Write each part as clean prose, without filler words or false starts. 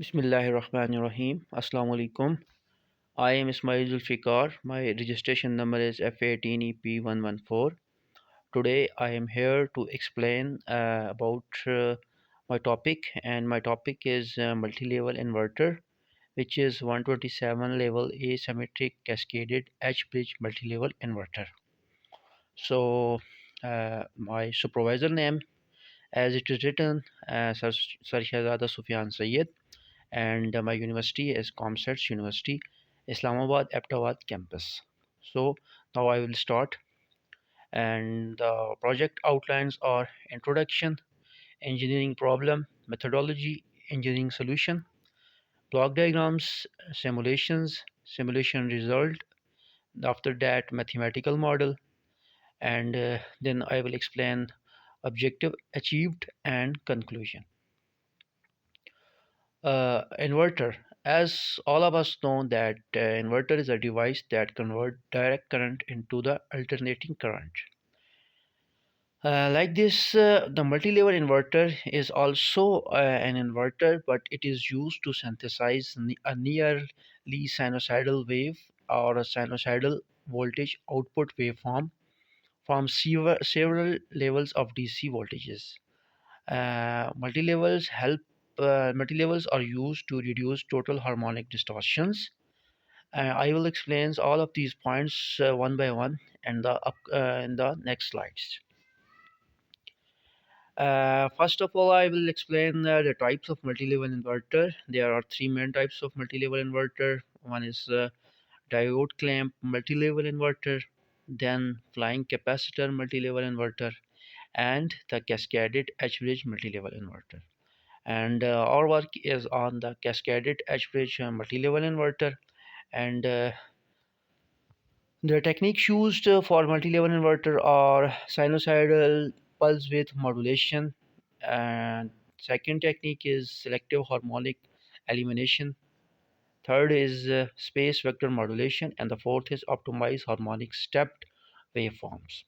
Bismillahirrahmanirrahim. Assalamu alaikum. I am Ismail Zulfikar. My registration number is F18EP114. Today I am here to explain about my topic, and my topic is multi-level inverter, which is 127 level asymmetric cascaded H-bridge multi-level inverter. So my supervisor name, as it is written, Sir Shahzada Sufyan Sayyid, and my university is Comsets University, Islamabad Aptabad campus. So now I will start, and the project outlines are introduction, engineering problem, methodology, engineering solution, block diagrams, simulations, simulation result, after that mathematical model, and then I will explain objective achieved and conclusion. Inverter. As all of us know that inverter is a device that converts direct current into the alternating current. Like this, the multi-level inverter is also an inverter, but it is used to synthesize a nearly sinusoidal wave or a sinusoidal voltage output waveform from several levels of DC voltages. Multi-levels are used to reduce total harmonic distortions. I will explain all of these points one by one in the next slides. First of all, I will explain the types of multi-level inverter. There are three main types of multi-level inverter. One is diode clamp multi-level inverter, then flying capacitor multi-level inverter, and the cascaded H-bridge multi-level inverter. And our work is on the cascaded H-bridge multi-level inverter, and the techniques used for multi-level inverter are sinusoidal pulse width modulation, and second technique is selective harmonic elimination, third is space vector modulation, and the fourth is optimized harmonic stepped waveforms.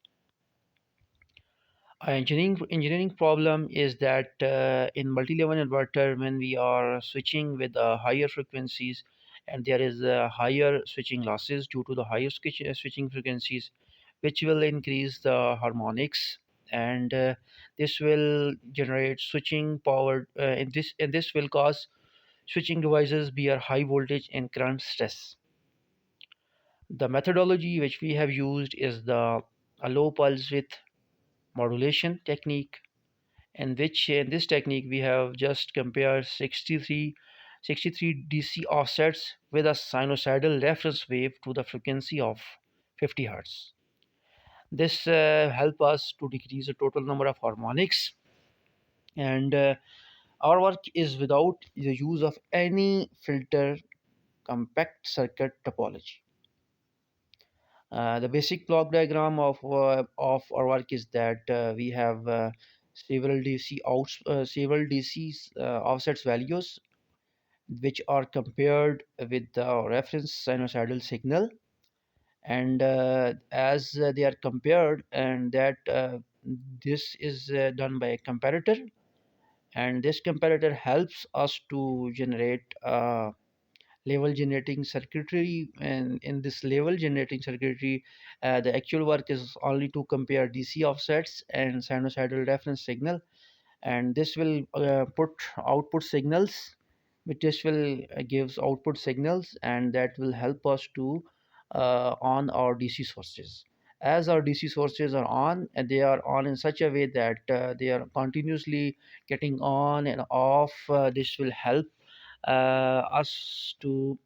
Engineering problem is that in multi-level inverter, when we are switching with higher frequencies, and there is higher switching losses due to the higher switching frequencies, which will increase the harmonics, and this will generate switching power. And this will cause switching devices bear high voltage and current stress. The methodology which we have used is the a low pulse width modulation technique, in which in this technique we have just compared 63 DC offsets with a sinusoidal reference wave to the frequency of 50 Hz. This help us to decrease the total number of harmonics, and our work is without the use of any filter compact circuit topology. The basic block diagram of our work is that we have several DC offsets values which are compared with the reference sinusoidal signal, and as they are compared, and that this is done by a comparator, and this comparator helps us to generate level generating circuitry, and in this level generating circuitry the actual work is only to compare DC offsets and sinusoidal reference signal, and this will put output signals, which this will gives output signals, and that will help us to on our DC sources. As our DC sources are on, and they are on in such a way that they are continuously getting on and off, this will help us to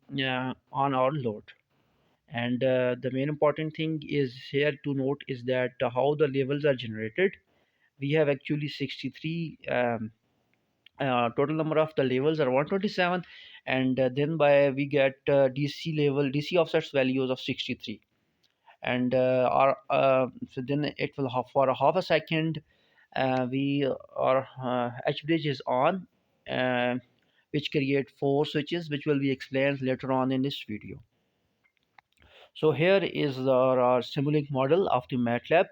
on our load. And the main important thing is here to note is that how the levels are generated. We have actually 63 total number of the levels are 127, and then by we get DC offsets values of 63, and our so then it will have for a half a second we our H bridge is on, uh, which create four switches, which will be explained later on in this video. So here is our Simulink model of the MATLAB.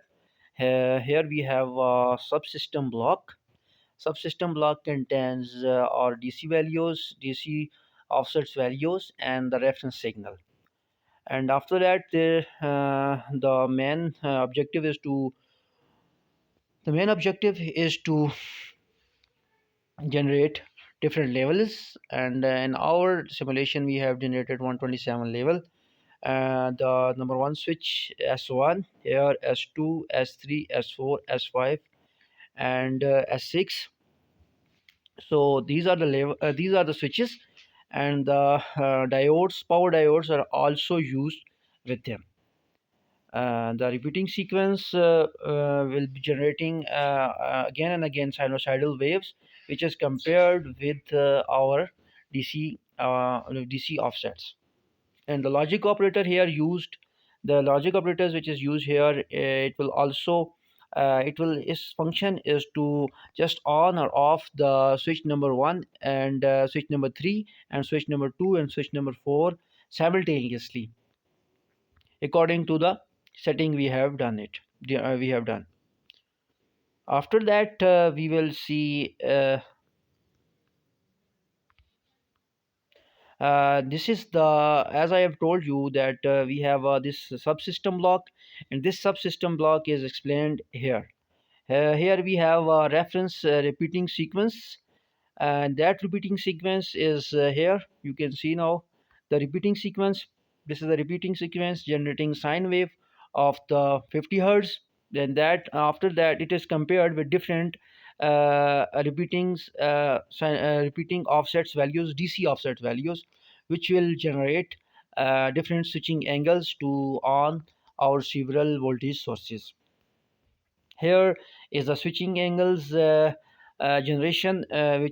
Here we have a subsystem block. Subsystem block contains our DC values, DC offsets values, and the reference signal. And after that, the main objective is to generate different levels. And in our simulation, we have generated 127 level. The number one switch S1, here S2, S3, S4, S5, and S6. So these are the switches, and the power diodes are also used with them. The repeating sequence will be generating again and again sinusoidal waves, which is compared with our DC offsets. And the logic operator here used, the logic operators which is used here, it will also its function is to just on or off the switch number 1 and switch number 3 and switch number 2 and switch number 4 simultaneously, according to the setting we have done. After that, we will see this is the, as I have told you, that we have this subsystem block, and this subsystem block is explained here. Here we have a reference repeating sequence, and that repeating sequence is here. You can see now the repeating sequence. This is the repeating sequence generating sine wave of the 50 hertz. Then that after that, it is compared with different repeating offsets values, DC offset values, which will generate different switching angles to on our several voltage sources. Here is the switching angles generation, here.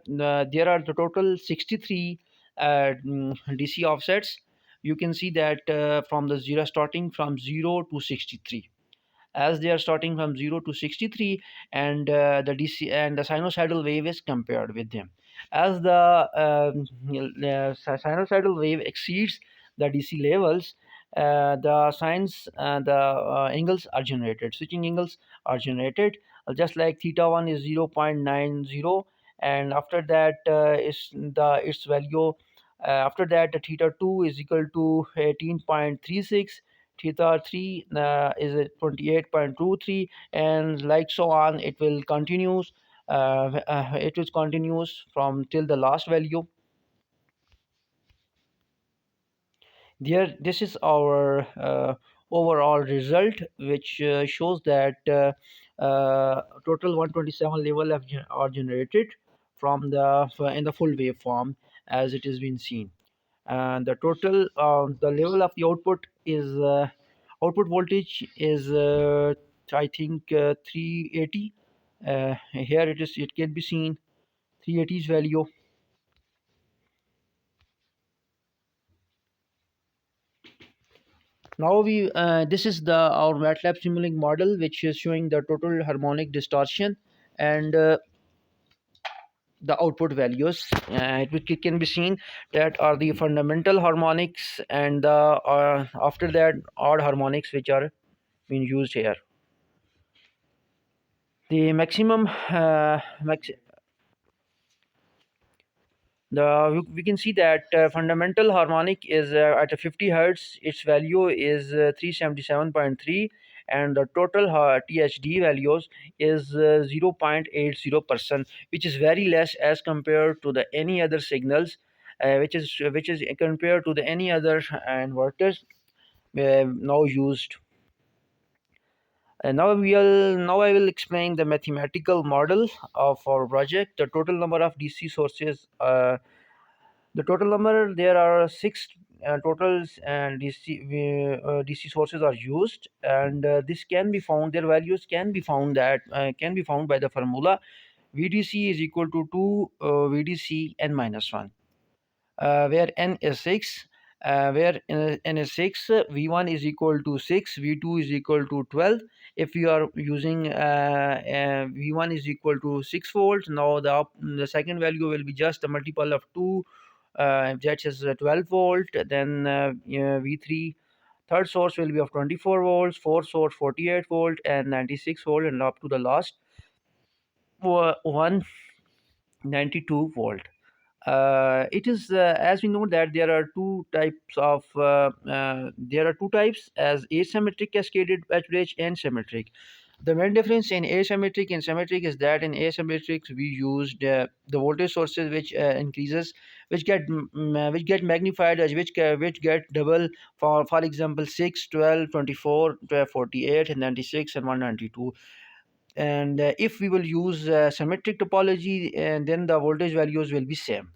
There are the total 63 DC offsets. You can see that from the zero, starting from 0 to 63, as they are starting from 0 to 63, and the DC and the sinusoidal wave is compared with them. As the sinusoidal wave exceeds the DC levels, the angles are generated, switching angles are generated, just like theta 1 is 0.90, and after that is the its value. After that, the theta 2 is equal to 18.36, theta 3 is at 28.23, and like so on. It will continues, it is continuous from till the last value. There, this is our overall result, which shows that total 127 level are generated from the in the full waveform, as it has been seen. And the total the level of the output voltage is I think 380. Here it can be seen 380's value. Now we this is the our MATLAB Simulink model, which is showing the total harmonic distortion and the output values. It can be seen that are the fundamental harmonics, and the after that odd harmonics which are being used here. The maximum we can see that fundamental harmonic is at a 50 hertz. Its value is 377.3, and the total THD values is 0.80%, which is very less as compared to the any other signals, which is compared to the any other inverters now used. And now I will explain the mathematical model of our project. The total number of DC sources. The total number, there are six totals, and DC sources are used, and this can be found. Their values can be found by the formula VDC is equal to 2 VDC n minus 1, where n is 6, where n is 6, V1 is equal to 6, V2 is equal to 12. If we are using V1 is equal to 6 volts, now the second value will be just a multiple of 2, that is 12 volt. Then V3, third source will be of 24 volts, fourth source 48 volt, and 96 volt, and up to the last. 192 volt. It is as we know that there are two types as asymmetric cascaded H-bridge and symmetric. The main difference in asymmetric and symmetric is that in asymmetric we used the voltage sources which increases, which get magnified as which get double, for example 6, 12, 24, 48, and 96 and 192. And if we will use symmetric topology, and then the voltage values will be same.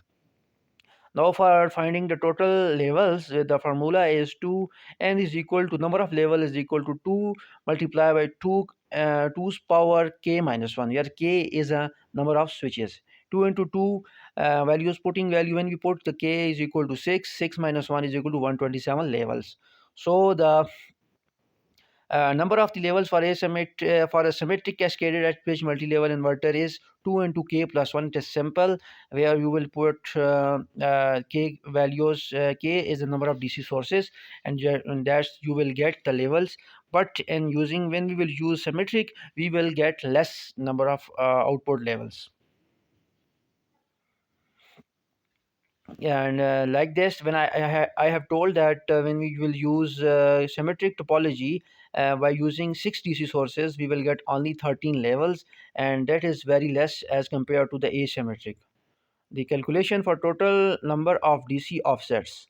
Now for finding the total levels, the formula is 2 n is equal to number of level is equal to 2 multiplied by 2's power k minus 1, where k is a number of switches. 2 into 2 values, putting value, when we put the k is equal to 6, 6 minus 1 is equal to 127 levels. So the number of the levels for a symmetric cascaded H-bridge multi-level inverter is 2 into k plus 1. It is simple, where you will put k values. K is the number of DC sources, and that you will get the levels. But in using when we will use symmetric, we will get less number of output levels. And like this, when I have told that when we will use symmetric topology, by using 6 DC sources we will get only 13 levels, and that is very less as compared to the asymmetric. The calculation for total number of DC offsets.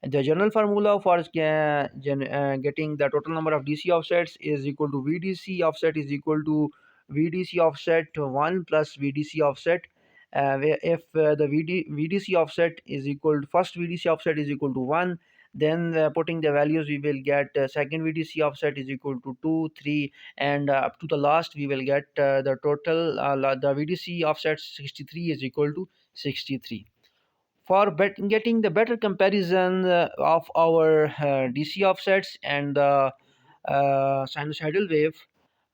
The general formula for getting the total number of DC offsets is equal to VDC offset is equal to VDC offset 1 plus VDC offset. Where if the VDC offset is equal to first VDC offset is equal to 1, then putting the values we will get second VDC offset is equal to 2, 3, and up to the last we will get the total the VDC offset 63 is equal to 63. For getting the better comparison of our DC offsets and the sinusoidal wave,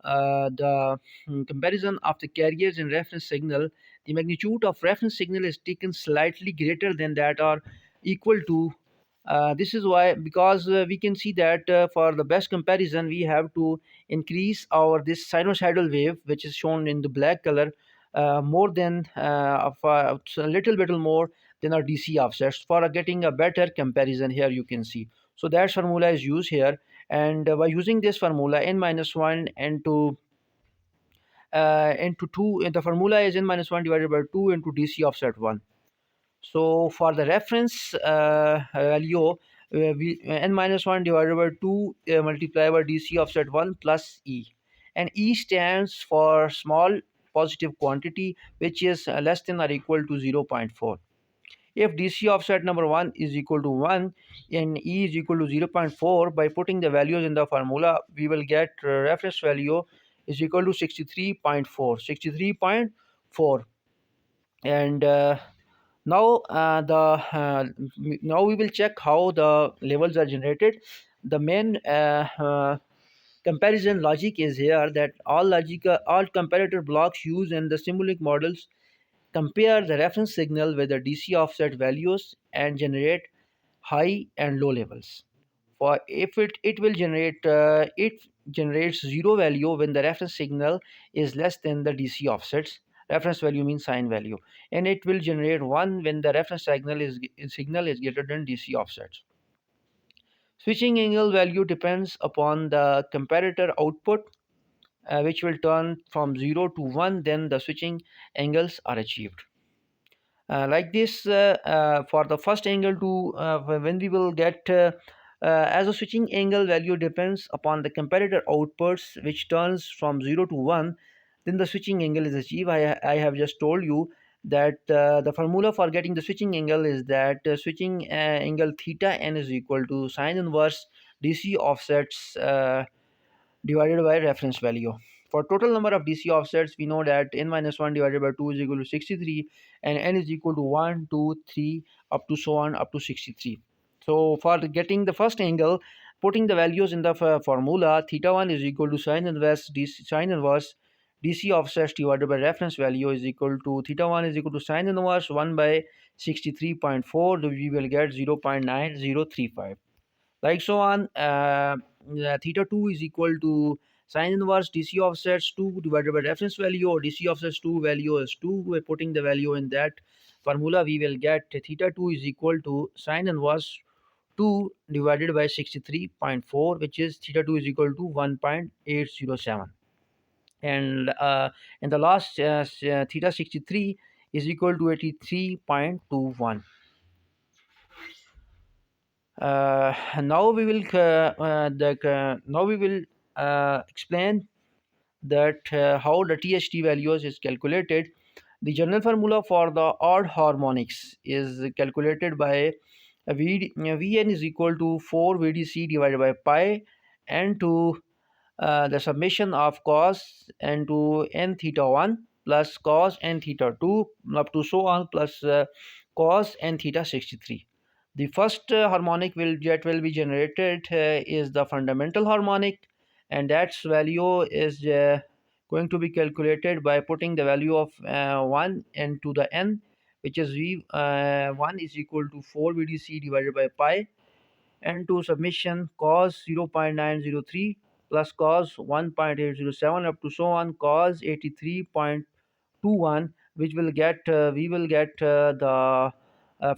the comparison of the carriers and reference signal, the magnitude of reference signal is taken slightly greater than that or equal to. This is why, because we can see that for the best comparison we have to increase our this sinusoidal wave, which is shown in the black color, more than a little bit more than our DC offsets for getting a better comparison. Here you can see. So that formula is used here, and by using this formula n minus 1 into 2, the formula is n minus 1 divided by 2 into DC offset 1. So for the reference value, n minus 1 divided by 2 multiplied by DC offset 1 plus E. And E stands for small positive quantity, which is less than or equal to 0.4. If DC offset number 1 is equal to 1 and E is equal to 0.4, by putting the values in the formula, we will get reference value is equal to 63.4. 63.4. And now we will check how the levels are generated. The main comparison logic is here, that all comparator blocks used in the Simulink models compare the reference signal with the DC offset values and generate high and low levels. For if it will generate it generates zero value when the reference signal is less than the DC offsets. Reference value means sign value, and it will generate 1 when the reference signal is greater than DC offsets. Switching angle value depends upon the comparator output, which will turn from 0 to 1, then the switching angles are achieved. Like this, for the first angle to when we will get as a switching angle value depends upon the comparator outputs, which turns from 0 to 1, then the switching angle is achieved. I have just told you that the formula for getting the switching angle is that switching angle theta n is equal to sine inverse DC offsets divided by reference value. For total number of DC offsets, we know that n minus 1 divided by 2 is equal to 63, and n is equal to 1, 2, 3, up to so on, up to 63. So for getting the first angle, putting the values in the formula, theta 1 is equal to sine inverse DC offsets divided by reference value is equal to theta 1 is equal to sine inverse 1 by 63.4. We will get 0.9035. Like so on. Theta 2 is equal to Sine inverse DC offsets 2 divided by reference value, or DC offsets 2 value is 2. We're putting the value in that formula. We will get theta 2 is equal to sine inverse 2 divided by 63.4, which is theta 2 is equal to 1.807. And in the last, theta 63 is equal to 83.21. Now we will explain that how the THD values is calculated. The general formula for the odd harmonics is calculated by Vn is equal to 4 VDC divided by pi, and to the summation of cos n to n theta 1 plus cos n theta 2 up to so on, plus cos n theta 63. The first harmonic will be generated is the fundamental harmonic, and that's value is going to be calculated by putting the value of 1 n to the n, which is v1 is equal to 4 VDC divided by pi, and to summation cos 0.903 plus cos 1.807 up to so on cos 83.21, which will get we will get the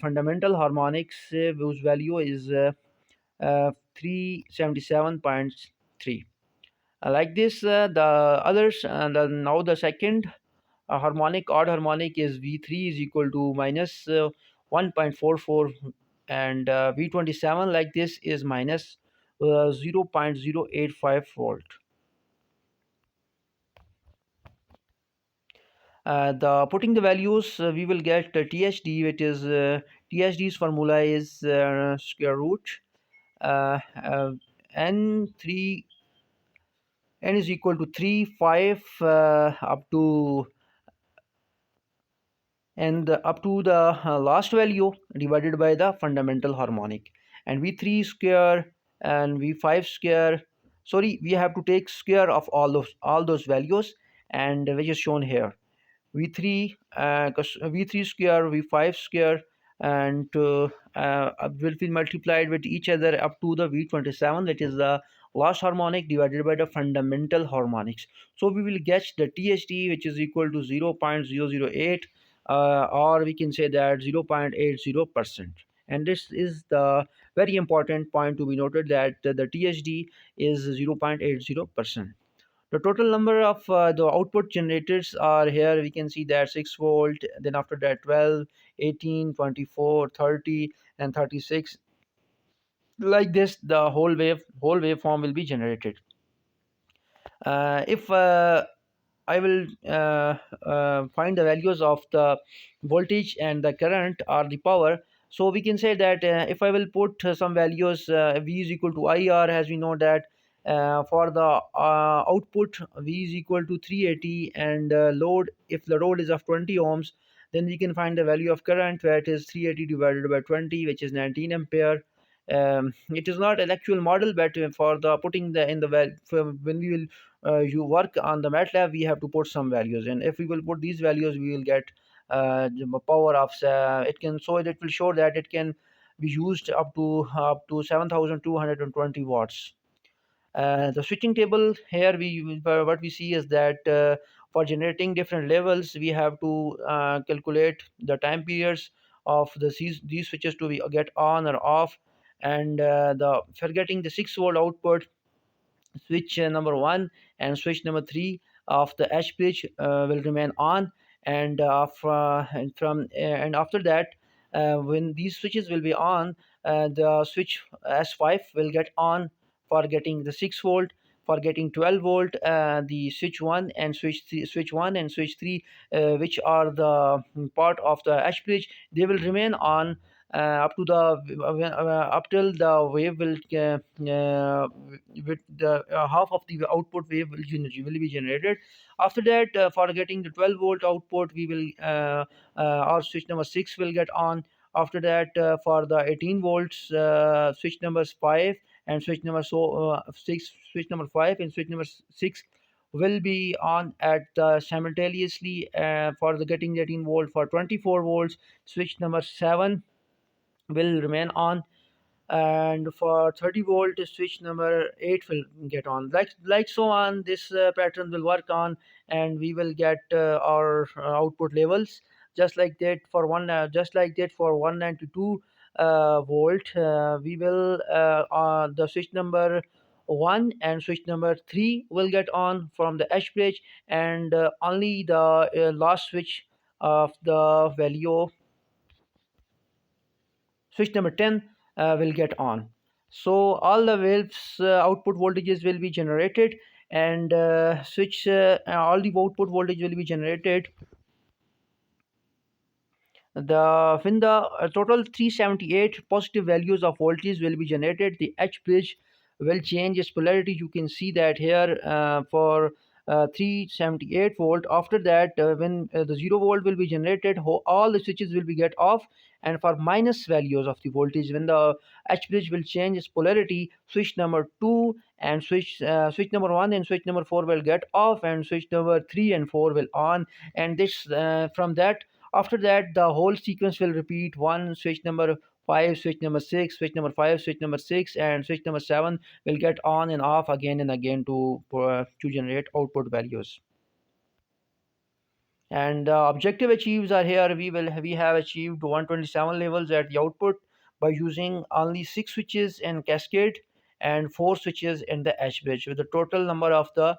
fundamental harmonics, whose value is 377.3. Like this, the others, and now the second harmonic, odd harmonic, is V3 is equal to minus 1.44, and V27 like this is minus 0.085 volt. The putting the values, we will get THD, which is THD's formula is square root n3 n is equal to 3 5 up to, and up to the last value divided by the fundamental harmonic, and v3 square and v5 square, sorry, we have to take square of all those values, and which is shown here. V3 V3 square, V5 square, and will be multiplied with each other up to the V27, that is the last harmonic, divided by the fundamental harmonics. So we will get the THD, which is equal to 0.008, or we can say that 0.80%. And this is the very important point to be noted, that the THD is 0.80%. The total number of the output generators are here. We can see that 6 volt, then after that 12, 18, 24, 30, and 36. Like this, the whole waveform will be generated. If I will find the values of the voltage and the current or the power. So we can say that if I will put some values, V is equal to IR, as we know that for the output, V is equal to 380, and load, if the load is of 20 ohms, then we can find the value of current, where it is 380 divided by 20, which is 19 ampere. It is not an actual model, but for the putting the in the when we will you work on the MATLAB, we have to put some values, and if we will put these values, we will get the power of it can, so it will show that it can be used up to 7220 watts. The switching table here, what we see is that for generating different levels, we have to calculate the time periods of these switches to be get on or off, and the for getting the 6 volt output, switch number 1 and switch number 3 of the H-bridge will remain on, and and after that, when these switches will be on, the switch S5 will get on for getting the 6 volt. For getting 12 volt, the switch 1 and switch 1 and switch 3, which are the part of the H bridge, they will remain on up to the up till the wave will with the half of the output wave will be generated. After that, for getting the 12 volt output, we will our switch number 6 will get on. After that, for the 18 volts, switch numbers 5 and switch number 6, switch number 5 and switch number 6 will be on at simultaneously. For the getting 18 volt, for 24 volts, switch number 7 will remain on. and for 30 volt switch number 8 will get on, like so on. This pattern will work on, and we will get our output levels just like that for 192 volt. We will the switch number 1 and switch number 3 will get on from the H bridge, and only the last switch of the value switch number 10 will get on. So all the valves output voltages will be generated, and switch all the output voltage will be generated. The when the total 378 positive values of voltage will be generated, the H bridge will change its polarity. You can see that here for 378 volt. After that, when the 0 volt will be generated, all the switches will be get off. And for minus values of the voltage, when the H bridge will change its polarity, switch number 2 and switch number 1 and switch number 4 will get off, and switch number 3 and 4 will on. And this from that, after that, the whole sequence will repeat: one switch number 5, switch number 6, switch number 5, switch number 6, and switch number 7 will get on and off again and again to generate output values. And the objective achieves are here. We have achieved 127 levels at the output by using only 6 switches in cascade and 4 switches in the H bridge, with the total number of the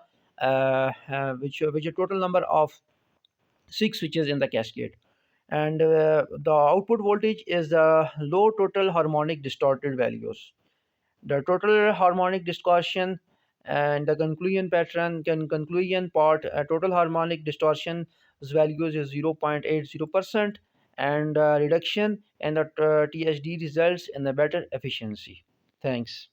which a total number of 6 switches in the cascade. And the output voltage is the low total harmonic distorted values. The total harmonic distortion and the conclusion part, total harmonic distortion values is 0.80%, and reduction in the THD results in the better efficiency. Thanks.